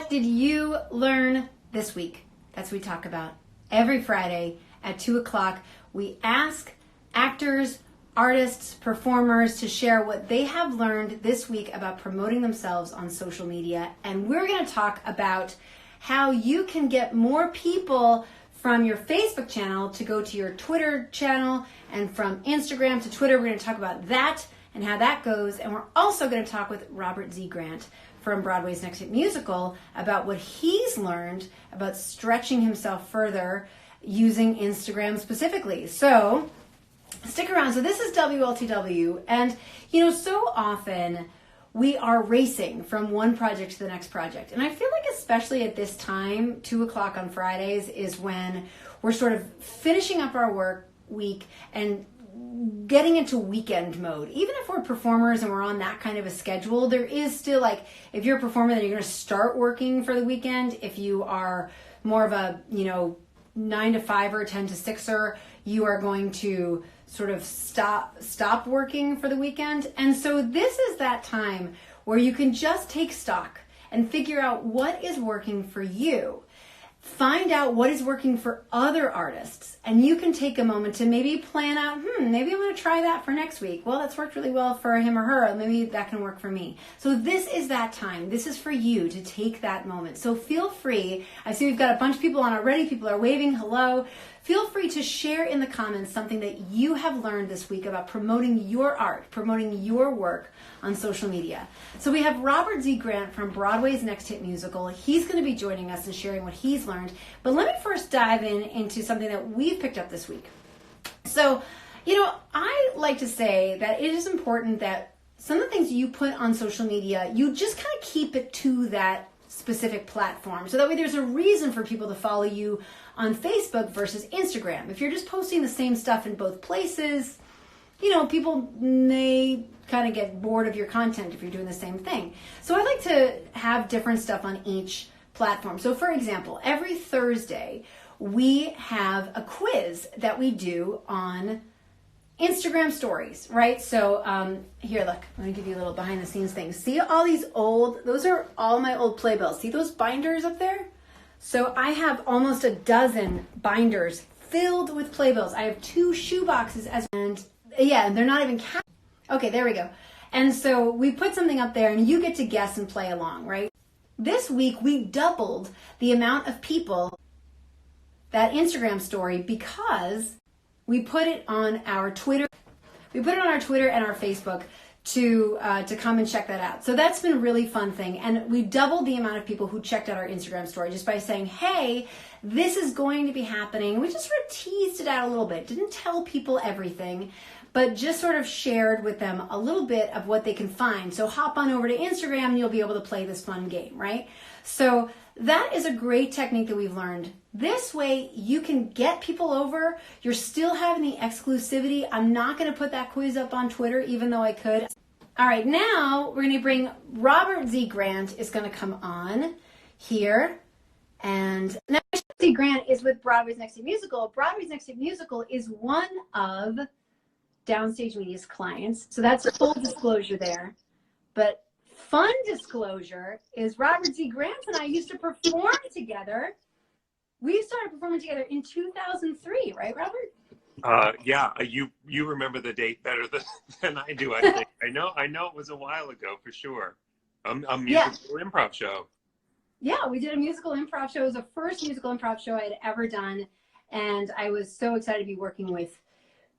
What did you learn this week? That's what we talk about every Friday at 2 o'clock. We ask actors, artists, performers to share what they have learned this week about promoting themselves on social media. And we're going to talk about how you can get more people from your Facebook channel to go to your Twitter channel, and from Instagram to Twitter. We're going to talk about that and how that goes. And we're also going to talk with Robert Z. Grant from Broadway's Next Hit Musical about what he's learned about stretching himself further using Instagram specifically. So stick around. So this is WLTW, and so often we are racing from one project to the next project. And I feel like especially at this time, 2 o'clock on Fridays is when we're sort of finishing up our work week and getting into weekend mode. Even if we're performers and we're on that kind of a schedule, there is still, like, if you're a performer, then you're going to start working for the weekend. If you are more of a 9 to 5 or 10 to 6er, you are going to sort of stop working for the weekend. And so this is that time where you can just take stock and figure out what is working for you. Find out what is working for other artists, and you can take a moment to maybe plan out, maybe I'm going to try that for next week. Well, that's worked really well for him or her. Maybe that can work for me. So this is that time. This is for you to take that moment. So feel free. I see we've got a bunch of people on already. People are waving hello. Feel free to share in the comments something that you have learned this week about promoting your art, promoting your work on social media. So we have Robert Z. Grant from Broadway's Next Hit Musical. He's going to be joining us and sharing what he's learned. But let me first dive into something that we've picked up this week. So, I like to say that it is important that some of the things you put on social media, you just kind of keep it to that specific platform. So that way there's a reason for people to follow you on Facebook versus Instagram. If you're just posting the same stuff in both places, people may kind of get bored of your content if you're doing the same thing. So I like to have different stuff on each platform. So for example, every Thursday we have a quiz that we do on Instagram stories, right? So here, look, I'm going to give you a little behind the scenes thing. See all these those are all my old playbills. See those binders up there? So I have almost a dozen binders filled with playbills. I have 2 shoe boxes and they're not even counted. Okay, there we go. And so we put something up there and you get to guess and play along, right? This week we doubled the amount of people that Instagram story because we put it on our Twitter. We put it on our Twitter and our Facebook to come and check that out. So that's been a really fun thing. And we doubled the amount of people who checked out our Instagram story just by saying, hey, this is going to be happening. We just sort of teased it out a little bit. Didn't tell people everything, but just sort of shared with them a little bit of what they can find. So hop on over to Instagram and you'll be able to play this fun game, right? So that is a great technique that we've learned. This way you can get people over. You're still having the exclusivity. I'm not going to put that quiz up on Twitter, even though I could. All right, now we're going to bring Robert Z. Grant is going to come on here. And now Z. Grant is with Broadway's Next Hit Musical. Broadway's Next Hit Musical is one of Downstage Media's clients. So that's full disclosure there. But fun disclosure is Robert Z. Grant and I used to perform together. We started performing together in 2003, right, Robert? Yeah, you remember the date better than I do, I think. I know it was a while ago for sure. A musical improv show. Yeah, we did a musical improv show. It was the first musical improv show I had ever done. And I was so excited to be working with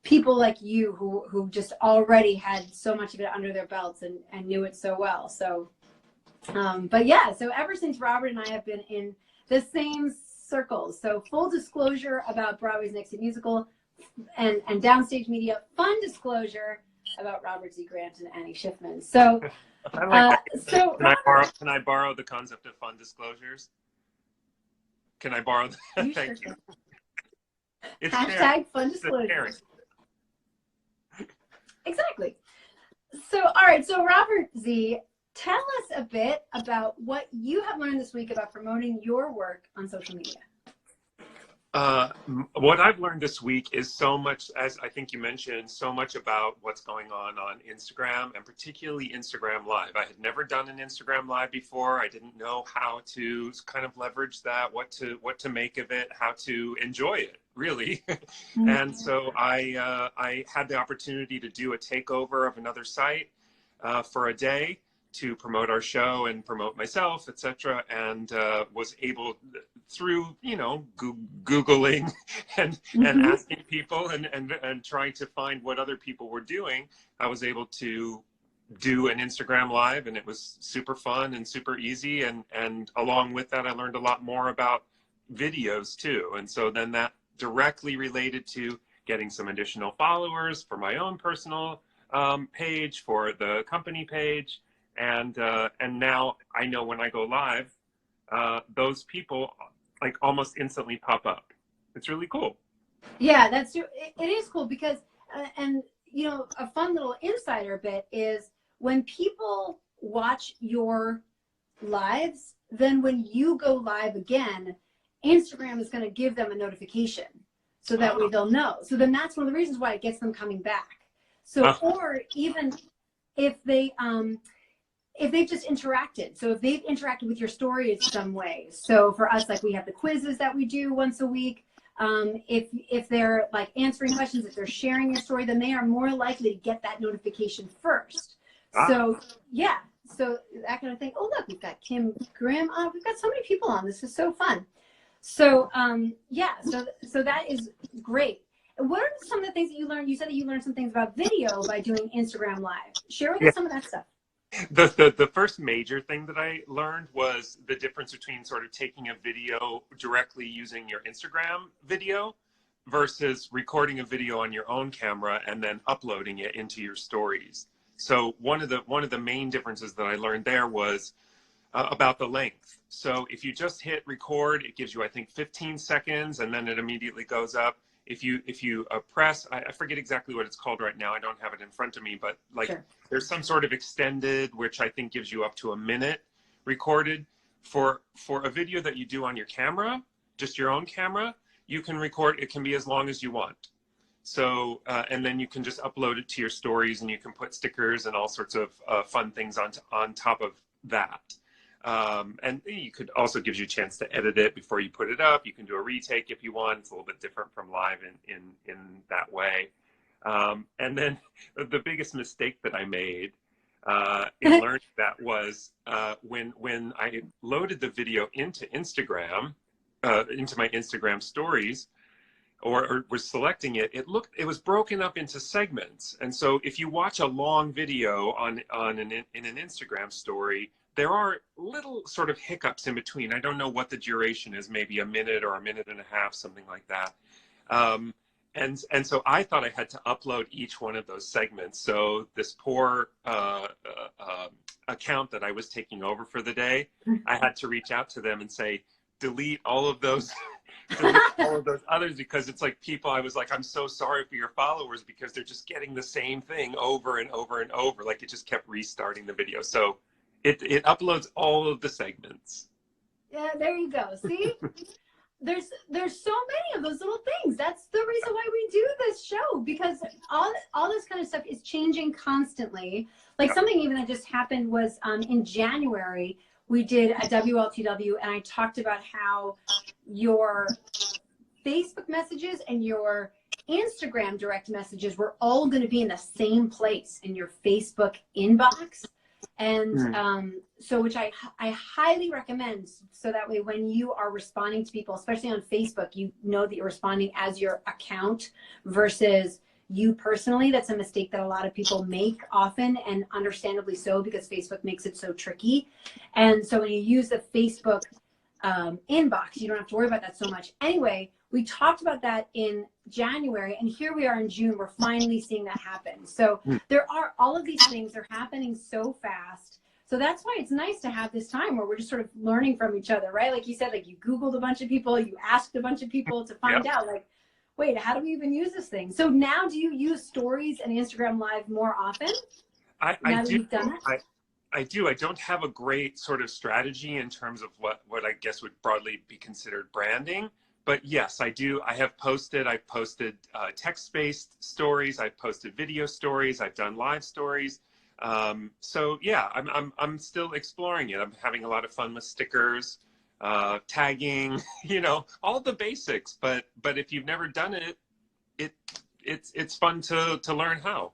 people like you who just already had so much of it under their belts and knew it so well. So, but yeah, so ever since Robert and I have been in the same circles. So full disclosure about Broadway's Next Hit Musical and Downstage Media, fun disclosure about Robert Z. Grant and Annie Schiffman. So, I like that. So Can I borrow the concept of fun disclosures? Can I borrow that? You Thank sure you. It's hashtag fun disclosures. Exactly. So, all right. So, Robert Z., tell us a bit about what you have learned this week about promoting your work on social media. What I've learned this week is so much, as I think you mentioned, so much about what's going on Instagram, and particularly Instagram Live. I had never done an Instagram Live before. I didn't know how to kind of leverage that, what to make of it, how to enjoy it, really. And so I had the opportunity to do a takeover of another site for a day to promote our show and promote myself, etc., and was able, through Googling and asking people and trying to find what other people were doing, I was able to do an Instagram Live, and it was super fun and super easy, and along with that I learned a lot more about videos too, and so then that directly related to getting some additional followers for my own personal page, for the company page. And now I know when I go live, those people like almost instantly pop up. It's really cool. Yeah, it is cool because, and a fun little insider bit is when people watch your lives, then when you go live again, Instagram is going to give them a notification so that way they'll know. So then that's one of the reasons why it gets them coming back. So, or even if they've just interacted. So if they've interacted with your story in some way. So for us, like we have the quizzes that we do once a week. If they're like answering questions, if they're sharing your story, then they are more likely to get that notification first. So yeah, so that kind of thing. Oh, look, we've got Kim Grimm. We've got so many people on. This is so fun. So yeah, so that is great. What are some of the things that you learned? You said that you learned some things about video by doing Instagram Live. Share with us some of that stuff. The first major thing that I learned was the difference between sort of taking a video directly using your Instagram video versus recording a video on your own camera and then uploading it into your stories. So one of the main differences that I learned there was about the length. So if you just hit record, it gives you, I think, 15 seconds, and then it immediately goes up. If you press, I forget exactly what it's called right now. I don't have it in front of me, but like there's some sort of extended, which I think gives you up to a minute recorded. For a video that you do on your camera, just your own camera, you can record, it can be as long as you want. So, and then you can just upload it to your stories, and you can put stickers and all sorts of fun things on top of that. And you could also gives you a chance to edit it before you put it up. You can do a retake if you want. It's a little bit different from live in that way. And then the biggest mistake that I made in learning that was when I loaded the video into Instagram, into my Instagram stories, or was selecting it, it was broken up into segments. And so if you watch a long video in an Instagram story, there are little sort of hiccups in between. I don't know what the duration is, maybe a minute or a minute and a half, something like that. And so I thought I had to upload each one of those segments. So this poor account that I was taking over for the day, I had to reach out to them and say, delete all of those others, because it's like people, I was like, I'm so sorry for your followers because they're just getting the same thing over and over and over. Like it just kept restarting the video. So it uploads all of the segments. Yeah, there you go. See, there's so many of those little things. That's the reason why we do this show, because all this kind of stuff is changing constantly. Like something even that just happened was in January, we did a WLTW, and I talked about how your Facebook messages and your Instagram direct messages were all going to be in the same place in your Facebook inbox. And so which I highly recommend, so that way when you are responding to people, especially on Facebook, you know that you're responding as your account versus you personally. That's a mistake that a lot of people make often, and understandably so, because Facebook makes it so tricky. And so when you use the Facebook inbox, you don't have to worry about that so much. Anyway, we talked about that in January, and here we are in June. We're finally seeing that happen. So there are all of these things are happening so fast. So that's why it's nice to have this time where we're just sort of learning from each other, right? Like you said, like you Googled a bunch of people, you asked a bunch of people to find out, like, wait, how do we even use this thing? So now do you use stories and Instagram Live more often? I do. You've done it? I do. I don't have a great sort of strategy in terms of what I guess would broadly be considered branding, but yes, I do. I've posted text-based stories. I've posted video stories. I've done live stories. So yeah, I'm still exploring it. I'm having a lot of fun with stickers, tagging, all the basics. But if you've never done it, it's fun to learn how.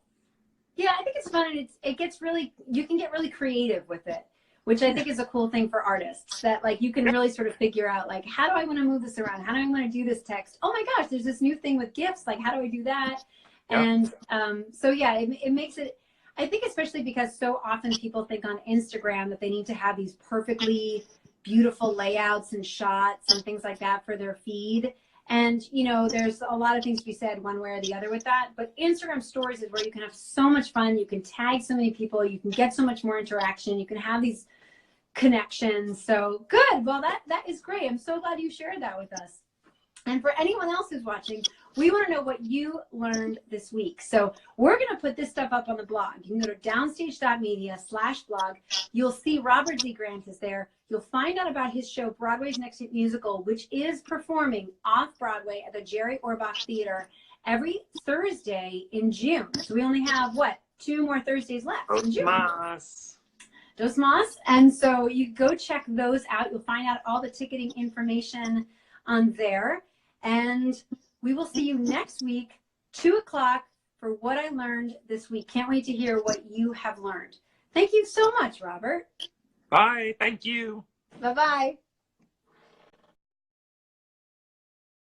Yeah, I think it's fun, and it gets really, you can get really creative with it, which I think is a cool thing for artists, that like you can really sort of figure out like, how do I want to move this around? How do I want to do this text? Oh my gosh, there's this new thing with GIFs. Like, how do I do that? And so yeah, it makes it, I think especially because so often people think on Instagram that they need to have these perfectly beautiful layouts and shots and things like that for their feed. And, there's a lot of things to be said one way or the other with that. But Instagram stories is where you can have so much fun. You can tag so many people. You can get so much more interaction. You can have these connections. So good. Well, that is great. I'm so glad you shared that with us. And for anyone else who's watching, we want to know what you learned this week. So we're going to put this stuff up on the blog. You can go to downstage.media/blog. You'll see Robert Z. Grant is there. You'll find out about his show, Broadway's Next Hit Musical, which is performing off Broadway at the Jerry Orbach Theater every Thursday in June. So we only have, 2 more Thursdays left in June. Dos Mas. And so you go check those out. You'll find out all the ticketing information on there. And we will see you next week, 2 o'clock, for What I Learned This Week. Can't wait to hear what you have learned. Thank you so much, Robert. Bye. Thank you. Bye-bye.